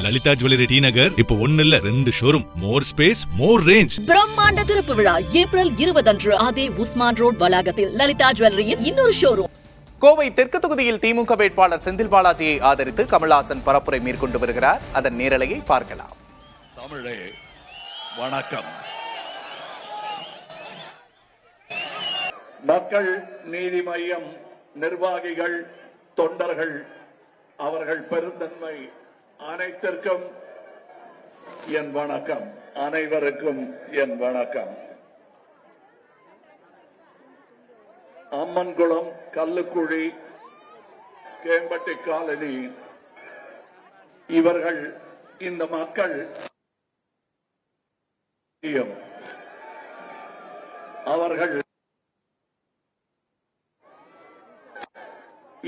Lalitha jewellery T நகர் இப்போ 1 இல்ல 2 showroom, மோர் space, மோர் range. பிரம்மாண்ட திறப்பு விழா ஏப்ரல் 20 அன்று அதே உஸ்மான் ரோட் வளாகத்தில் லலிதா ஜுவல்லரியின் இன்னொரு ஷோரூம். கோவை தெற்கு தொகுதியில் திமுக வேட்பாளர் செந்தில் பாலாஜியை ஆதரித்து கமல்ஹாசன் பரப்புரை மேற்கொண்டு வருகிறார். அதன் நேரலையை பார்க்கலாம். தமிழே வணக்கம். மக்கள் நீதி மய்யம் நிர்வாகிகள், தொண்டர்கள், அவர்கள் பெருந்தன்மை அனைத்திற்கும் என் வணக்கம். அனைவருக்கும் என் வணக்கம். அம்மன்குளம், கல்லுக்குழி, கேம்பட்டி காலனி, இவர்கள் இந்த மக்கள் அவர்கள்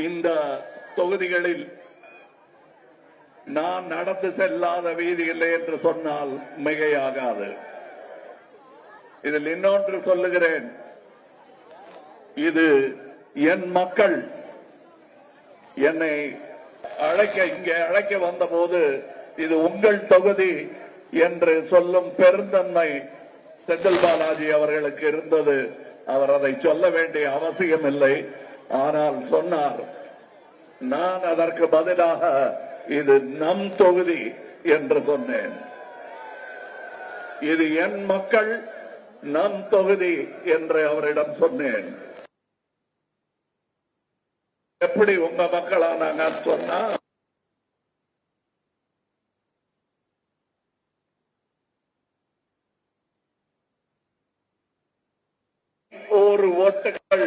இந்த தொகுதிகளில் நான் நடந்து செல்லாத வீதி இல்லை என்று சொன்னால் மிகையாகாது. இதில் இன்னொன்று சொல்லுகிறேன், இது என் மக்கள் என்னை இங்கே அழைக்க வந்தபோது இது உங்கள் தொகுதி என்று சொல்லும் பெருந்தன்மை செந்தில் பாலாஜி அவர்களுக்கு இருந்தது. அவர் அதை சொல்ல வேண்டிய அவசியம் இல்லை. ஆனால் சொன்னார். நான் அதற்கு பதிலாக இது நம் தொகுதி என்று சொன்னேன். இது என் மக்கள், நம் தொகுதி என்று அவரிடம் சொன்னேன். எப்படி உங்க மக்களா நாங்க சொன்னா ஒரு ஓட்டுகள்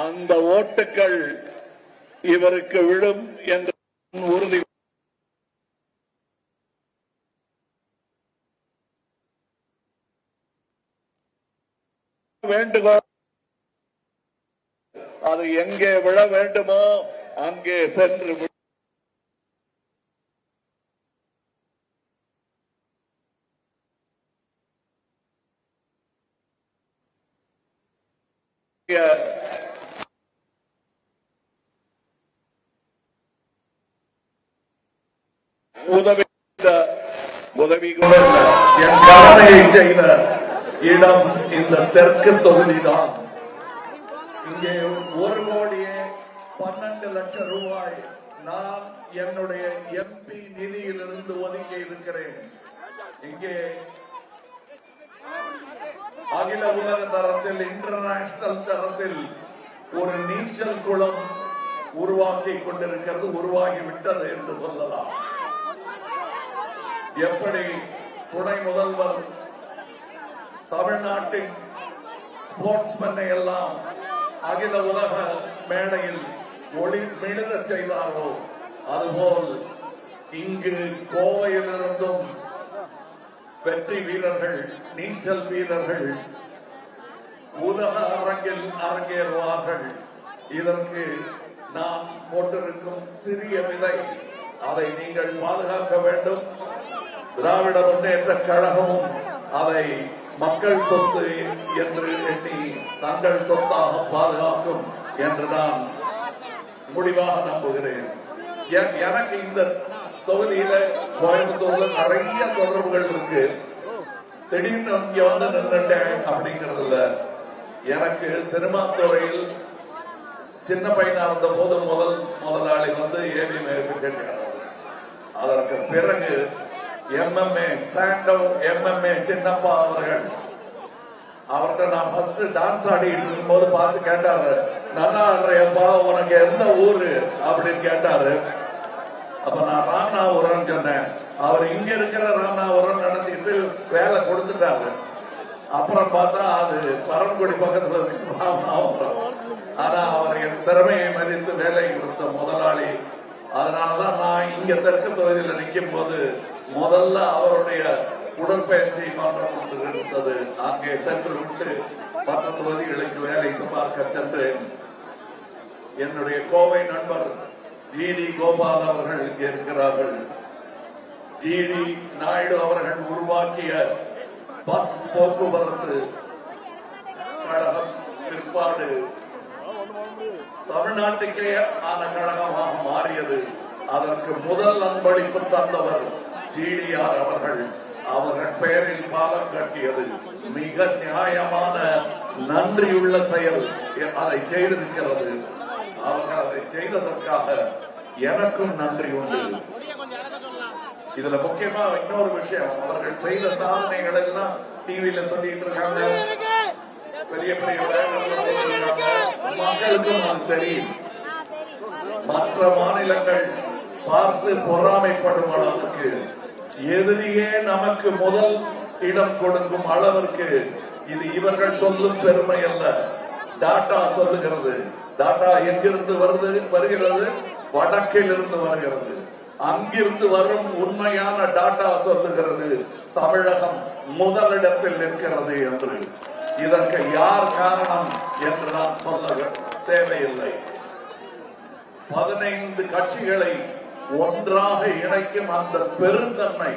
அந்த ஓட்டுகள் இவருக்கு விழும் என்று உறுதி. வேண்டுகோள், அது எங்கே விழ வேண்டுமோ அங்கே சென்று உதவி கூட என் கடமையை செய்த இடம் இந்த தெற்கு தொகுதிதான். இங்கே 1,12,00,000 ரூபாய் நான் என்னுடைய எம்பி நிதியிலிருந்து ஒதுக்கி இருக்கிறேன். இங்கே அகில உலக தரத்தில், இன்டர்நேஷனல் தரத்தில் ஒரு நீச்சல் குளம் உருவாக்கி கொண்டிருக்கிறது, உருவாகிவிட்டது என்று சொல்லலாம். எப்படி துணை முதல்வர் தமிழ்நாட்டின் ஸ்போர்ட்ஸ்மேனை எல்லாம் அகில உலக மேடையில் ஒளி மிளிர செய்தாரோ, அதுபோல் இங்கு கோவையிலிருந்தும் வெற்றி வீரர்கள், நீச்சல் வீரர்கள் உலக அரங்கில் அரங்கேறுவார்கள். இதற்கு நான் போட்டிருக்கும் சிறிய விதை, அதை நீங்கள் பாதுகாக்க வேண்டும். திராவிட முன்னேற்ற கழகமும் அதை மக்கள் சொத்து என்று எண்ணி தங்கள் சொத்தாக பாதுகாக்கும் என்று நான் முடிவாக நம்புகிறேன். எனக்கு இந்த தொகுதியில, கோயம்புத்தூர்ல நிறைய தொடர்புகள் இருக்கு. திடீர்னு இங்க வந்து நின்றுட்டேன் அப்படிங்கறதுல, எனக்கு சினிமா துறையில் சின்ன பையனா இருந்த போது முதலாளி வந்து ஏபி மேற்கு செட்டியார். அதற்கு பிறகு MMA சாண்டோ, MMA சின்னப்பா அவர்கள், அவர்கிட்ட நான் ஃபர்ஸ்ட் டான்ஸ் ஆடிட்டு இருக்கும் போது பார்த்து கேட்டாரு, நல்லா ஆடுறியப்பா, உனக்கு எந்த ஊரு அப்படின்னு கேட்டாரு. அப்ப நான் ராமநாதபுரம் சொன்னேன். அவர் இங்க இருக்கிற ராமநாதபுரம் நடத்திட்டு வேலை கொடுத்துட்டாரு. அப்புறம் பார்த்தா அது பரன்குடி பக்கத்துல இருக்கு ராமநாதபுரம். ஆனா அவர் என் திறமையை மதித்து வேலை கொடுத்த முதலாளி. அதனாலதான் நான் இங்க தெற்கு தொகுதியில் நிற்கும் போது முதல்ல அவருடைய உடற்பயிற்சி மாற்றம் இருந்தது. அங்கே சென்று விட்டு மற்ற தொகுதிகளுக்கு வேலை பார்க்க சென்றேன். என்னுடைய கோவை நண்பர் GD கோபால் அவர்கள் இங்கே இருக்கிறார்கள். GD நாயுடு அவர்கள் உருவாக்கிய பஸ் போக்குவரத்து கழகம் பிற்பாடு தமிழ்நாட்டுக்கே ஆன கழகமாக மாறியது. அதற்கு முதல் அன்பளிப்பு தந்தவர் ஜிடிஆர் அவர்கள். அவர்கள் பெயரில் பாலம் கட்டியது மிக நியாயமான நன்றியுள்ள செயல். அதை செய்திருக்கிறது. அவர்கள் அதை செய்ததற்காக எனக்கும் நன்றி உண்டு. இதுல முக்கியமா இன்னொரு விஷயம், அவர்கள் செய்த சாதனைகள் எல்லாம் டிவியில சொல்லிட்டு இருக்காங்க, பெரிய பெரிய மக்களுக்கும் அது தெரியும். மற்ற மாநிலங்கள் பார்த்து பொறாமைப்படும் அளவுக்கு, எதிரியே நமக்கு முதல் இடம் கொடுக்கும் அளவிற்கு இது இவர்கள் சொல்லும் பெருமை அல்ல, டாடா சொல்லுகிறது. டாடா எங்கிருந்து வருகிறது? வடக்கில் இருந்து வருகிறது. அங்கிருந்து வரும் உண்மையான டாடா சொல்லுகிறது தமிழகம் முதலிடத்தில் நிற்கிறது என்று. இதற்கு யார் காரணம் என்று நான் சொல்ல தேவையில்லை. 15 கட்சிகளை ஒன்றாக இணைக்கும் அந்த பெருந்தன்மை,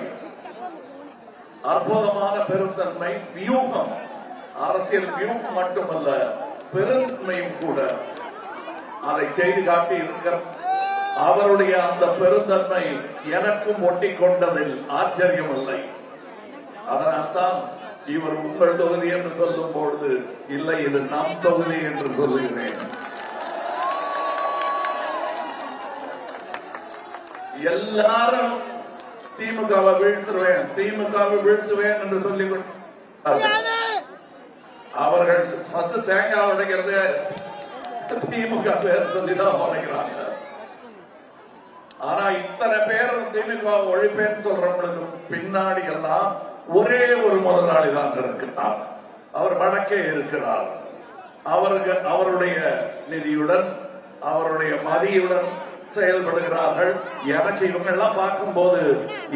அற்புதமான பெருந்தன்மை, வியூகம், அரசியல் வியூகம் மட்டுமல்ல, பெருந்தன்மையும் கூட அதை செய்து காட்டி இருக்கிற அவருடைய அந்த பெருந்தன்மை எனக்கும் ஒட்டி கொண்டதில் ஆச்சரியம் இல்லை. அதனால்தான் இவர் உங்கள் தொகுதி என்று சொல்லும் பொழுது இல்லை, இது நம் தொகுதி என்று சொல்லுகிறேன். எல்லாரும் திமுகவை வீழ்த்துவேன் என்று சொல்லி அவர்கள் தேங்காய் உடைக்கிறது திமுக பேர் சொல்லிதான் உடைக்கிறாங்க. ஆனா இத்தனை பேர் திமுக ஒழிப்பேன்னு சொல்றவங்களுக்கு பின்னாடி எல்லாம் ஒரே ஒரு முதலாளி தான் இருக்கிறார். அவர் வடக்கே இருக்கிறார். அவருடைய நிதியுடன் அவருடைய மதியுடன் செயல்படுகிறார்கள். எனக்கு இவங்க எல்லாம் பார்க்கும் போது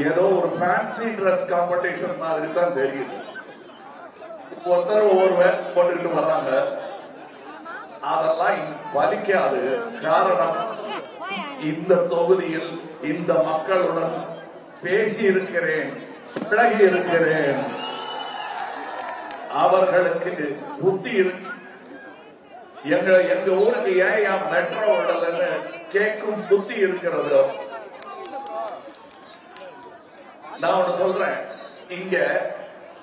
ஏதோ ஒரு ஃபேன்சி டிரெஸ் காம்படிஷன் மாதிரி தான் தெரியுது. ஒருத்தர் ஒவ்வொரு வேலை போட்டுக்கிட்டு வர்றாங்க. அதெல்லாம் பலிக்காது. காரணம், இந்த தொகுதியில் இந்த மக்களுடன் பேசி இருக்கிறேன், பழகி இருக்கிறேன். அவர்களுக்கு புத்தி எங்க ஊருக்கு ஏன் மெட்ரோ விடலன்னு கேட்கும் புத்தி இருக்கிறது. நான் ஒண்ணு சொல்றேன், இங்க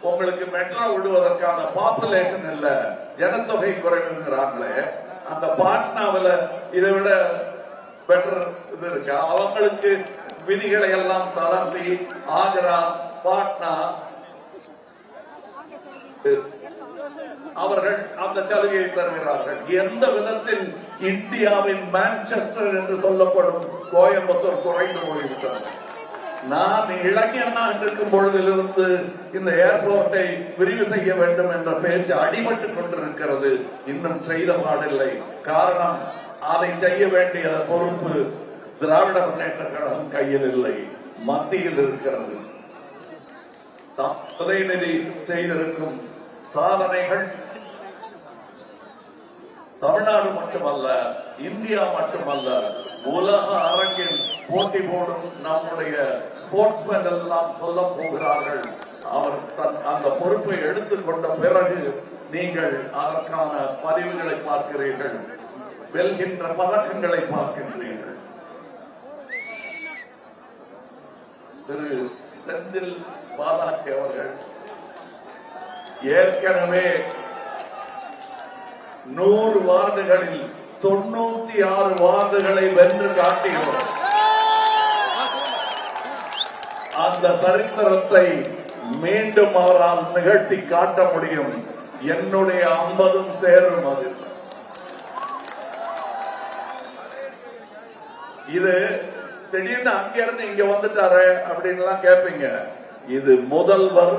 உங்களுக்கு மெட்ரோ விடுவதற்கான பாப்புலேஷன் இல்ல, ஜனத்தொகை குறைவுங்கிறாங்களே. அந்த பாட்னாவில் இதை விட பெட்டர் இது இருக்கு. அவங்களுக்கு விதிகளை எல்லாம் தளர்த்தி ஆக்ரா, பாட்னா அவர்கள் அந்த சலுகையை தருகிறார்கள். எந்த விதத்தில் இந்தியாவின் மான்செஸ்டர் என்று சொல்லப்படும் கோயம்புத்தூர் குறைந்து போய்விட்டது. நான் இளைஞனாக இருக்கும் பொழுதிலிருந்து இந்த ஏர்போர்ட்டை விரிவு செய்ய வேண்டும் என்ற பேச்சு அடிபட்டுக் கொண்டிருக்கிறது. இன்னும் செய்த பாடில்லை. காரணம், அதை செய்ய வேண்டிய பொறுப்பு திராவிட முன்னேற்ற கழகம் கையில் இல்லை, மத்தியில் இருக்கிறது. உதயநிதி செய்திருக்கும் சாதனைகள் தமிழ்நாடு மட்டுமல்ல, இந்தியா மட்டுமல்ல, உலக அரங்கில் போட்டி போடும் நம்முடைய ஸ்போர்ட்ஸ்மேன் எல்லாம் சொல்ல போகிறார்கள். அவர் அந்த பொறுப்பை எடுத்துக்கொண்ட பிறகு நீங்கள் அதற்கான பதிவுகளை பார்க்கிறீர்கள், வெல்கின்ற பதக்கங்களை பார்க்கின்றீர்கள். திரு செந்தில் பாலாஜி அவர்கள் ஏற்கனவே 100 வார்டுகளில் 96 வார்டுகளை வென்று காட்டியோம். அந்த சரித்திரத்தை மீண்டும் அவரால் நிகழ்த்தி காட்ட முடியும். என்னுடைய 50 சேரும். அது இது திடீர்னு அங்கிருந்து இங்க வந்துட்டாரு அப்படின்னு கேட்பீங்க. இது முதல்வர்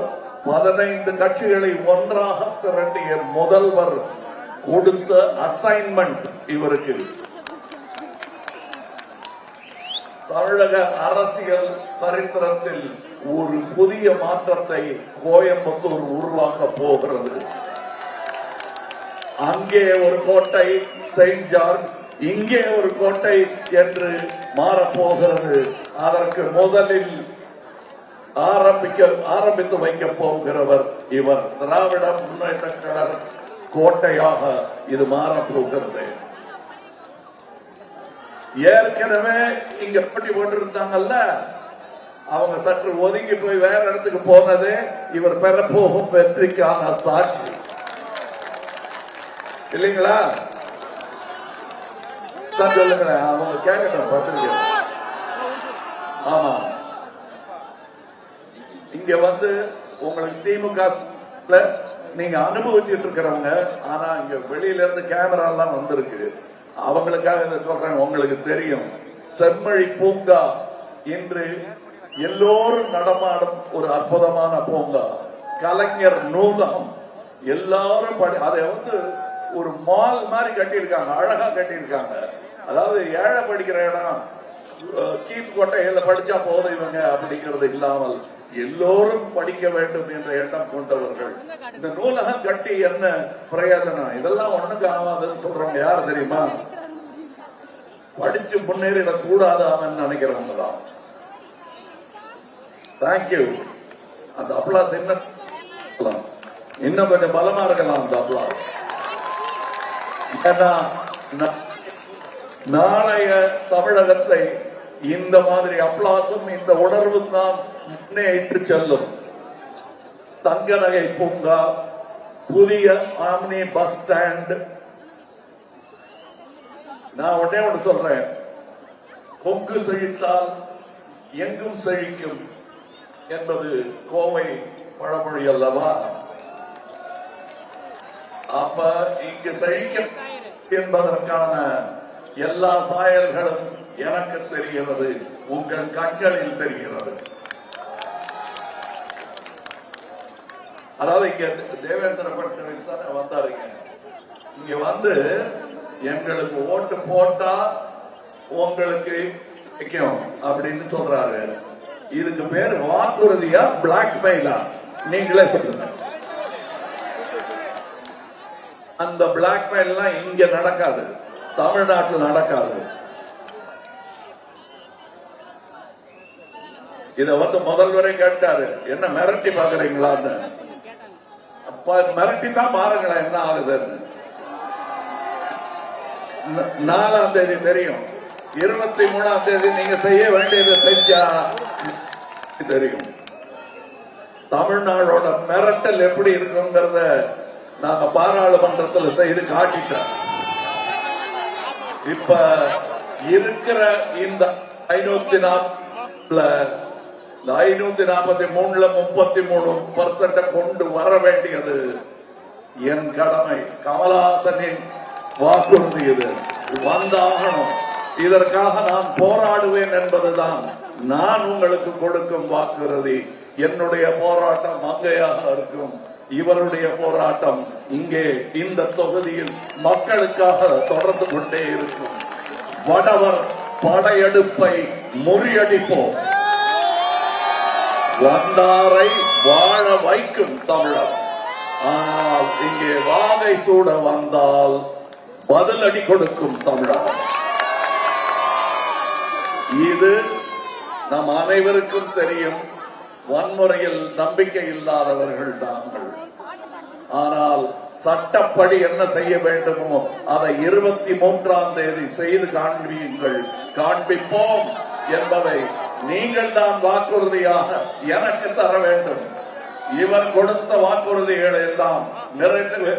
15 கட்சிகளை ஒன்றாக திரட்டிய முதல்வர் கொடுத்த அசைன்மெண்ட் இவருக்கு. தமிழக அரசியல் சரித்திரத்தில் ஒரு புதிய மாற்றத்தை கோயம்புத்தூர் உருவாக்க போகிறது. அங்கே ஒரு கோட்டை செயின்ட் ஜார்ஜ், இங்கே ஒரு கோட்டை என்று மாறப்போகிறது. அதற்கு முதலில் ஆரம்பித்து வைக்க போகிறவர் இவர். திராவிட முன்னேற்ற கழக கோட்டையாக இது மாறப்போகிறது. ஏற்கனவே இங்க போட்டி போட்டு இருந்தாங்கல்ல, அவங்க சற்று ஒதுங்கி போய் வேற இடத்துக்கு போனது இவர் பெறப்போகும் வெற்றிக்கான சாட்சி இல்லைங்களா? சொல்லுங்களேன், அவங்க கேட்கட்டும் பத்திரிக்கை. ஆமா, இங்க வந்து உங்களுக்கு திமுக நீங்க அனுபவிச்சுட்டு இருக்கிறவங்க, ஆனா இங்க வெளியில இருந்து கேமரா எல்லாம் வந்திருக்கு, அவங்களுக்காக இதை சொல்றேன். உங்களுக்கு தெரியும், செம்மொழி பூங்கா இன்று எல்லோரும் நடமாடும் ஒரு அற்புதமான பூங்கா, கலைஞர் நூலகம், எல்லாரும் அதை வந்து ஒரு மால் மாதிரி கட்டியிருக்காங்க, அழகா கட்டியிருக்காங்க. அதாவது ஏழை படிக்கிற இடம், கீத் கோட்டையில படிச்சா போதும் இவங்க அப்படிங்கிறது இல்லாமல் எல்லோரும் படிக்க வேண்டும் என்ற எண்ணம் கொண்டவர்கள். இந்த நூலகம் கட்டி என்ன பிரயோஜனம்? இதெல்லாம் ஒண்ணுக்கு ஆகாதுன்னு சொல்றவங்க யாரு தெரியுமா? படிச்சு முன்னேறிடக் கூடாது அவன் நினைக்கிறவங்க தான். தேங்க்யூ. அந்த அப்ளாஸ் இன்னும் கொஞ்சம் பலமா இருக்கலாம். அந்த அப்ளாஸ் நாளைய தமிழகத்தை இந்த மாதிரி அப்ளாசும் இந்த உணர்வும் தான் முன்னேற்று செல்லும். தங்க நகை பூங்கா, புதிய ஆம்னி பஸ் ஸ்டாண்ட். நான் ஒன்னே ஒன்று சொல்றேன், கொங்கு செழித்தால் எங்கும் செழிக்கும் என்பது கோவை பழமொழி அல்லவா? அப்ப இங்கு செழிக்க என்பதற்கான எல்லா சாயல்களும் எனக்கு தெரிகிறது, உங்கள் கண்களில் தெரிகிறது. அதாவது இங்க தேவேந்திர பட்கவிஸ் தானே வந்தாருங்க, இங்க வந்து எங்களுக்கு ஓட்டு போட்டா உங்களுக்கு அப்படின்னு சொல்றாரு. இதுக்கு பேர் வாக்குறுதியா பிளாக்மெயிலா? நீங்களே சொல்லுங்க. அந்த பிளாக்மெயில் எல்லாம் இங்க நடக்காது, தமிழ்நாட்டில் நடக்காது. இத வந்து முதல்வரே கேட்டாரு, என்ன மிரட்டி பாக்குறீங்களான்னு. அப்ப மிரட்டி தான் பாருங்களேன் என்ன ஆகுதுன்னு. 4ஆம் தேதி தெரியும், 23ஆம் தேதி நீங்க செய்ய வேண்டியதை செஞ்சா தெரியும். தமிழ்நாடோட மிரட்டல் எப்படி இருக்குங்கிறத நாங்க பாராளுமன்றத்தில் செய்து காட்டிட்டோம். இப்ப இருக்கிற இந்த 543ல 33% கொண்டு வர வேண்டியது என் கடமை. கமலஹாசனின் வாக்குறுதி இது, வந்தாகணும். இதற்காக நான் போராடுவேன் என்பதுதான் நான் உங்களுக்கு கொடுக்கும் வாக்குறுதி. என்னுடைய போராட்டம் அங்கேயாக இருக்கும், இவருடைய போராட்டம் இங்கே இந்த தொகுதியில் மக்களுக்காக தொடர்ந்து கொண்டே இருக்கும். வடவர் படையெடுப்பை முறியடிப்போம். வந்தாரை வாழ வைக்கும் தமிழர். ஆனால் இங்கே வாகை சூட வந்தால் பதிலடி கொடுக்கும் தமிழர். இது நம் அனைவருக்கும் தெரியும். வன்முறையில் நம்பிக்கை இல்லாதவர்கள் நாங்கள். ஆனால் சட்டப்படி என்ன செய்ய வேண்டுமோ அதை 23ஆம் தேதி செய்து காண்பீங்கள், காண்பிப்போம் என்பதை நீங்கள் தான் வாக்குறுதியாக எனக்கு தர வேண்டும். இவர் கொடுத்த வாக்குறுதிகளை எல்லாம்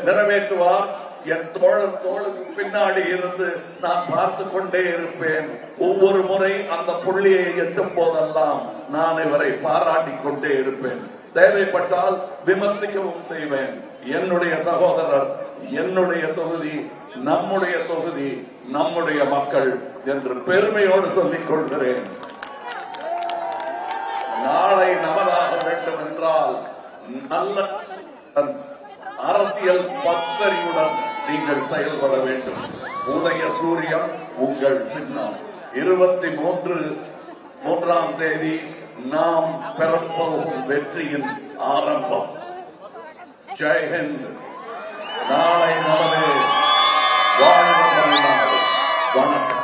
நிறைவேற்றுவார். என் தோளுக்கு பின்னாடி இருந்து நான் பார்த்து கொண்டே இருப்பேன். ஒவ்வொரு முறை அந்த புள்ளியை எட்டும் போதெல்லாம் நான் இவரை பாராட்டி கொண்டே இருப்பேன். தேவைப்பட்டால் விமர்சிக்கவும் செய்வேன். என்னுடைய சகோதரர், என்னுடைய தொகுதி, நம்முடைய தொகுதி, நம்முடைய மக்கள் என்று பெருமையோடு சொல்லிக் கொள்கிறேன். நாளை நமதாக வேண்டும் என்றால் நல்ல அரசியல் பத்தறிவுடன் நீங்கள் செயல்பட வேண்டும். உதய சூரியன் உங்கள் சின்னம். 23ஆம் தேதி நாம் பெறப்போகும் வெற்றியின் ஆரம்பம். ஜெய்ஹிந்த். நாளை நமது வாழ்க தமிழ்நாடு. வணக்கம்.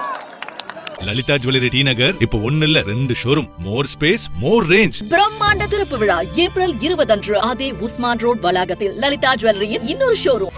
லலிதா ஜுவல்லரி டி நகர் இப்போ 1 இல்ல 2 ஷோரூம். மோர் ஸ்பேஸ், மோர் ரேஞ்ச். பிரம்மாண்ட திறப்பு விழா ஏப்ரல் 20 அன்று அதே உஸ்மான் ரோட் வளாகத்தில் லலிதா ஜுவல்லரியின் இன்னொரு ஷோரூம்.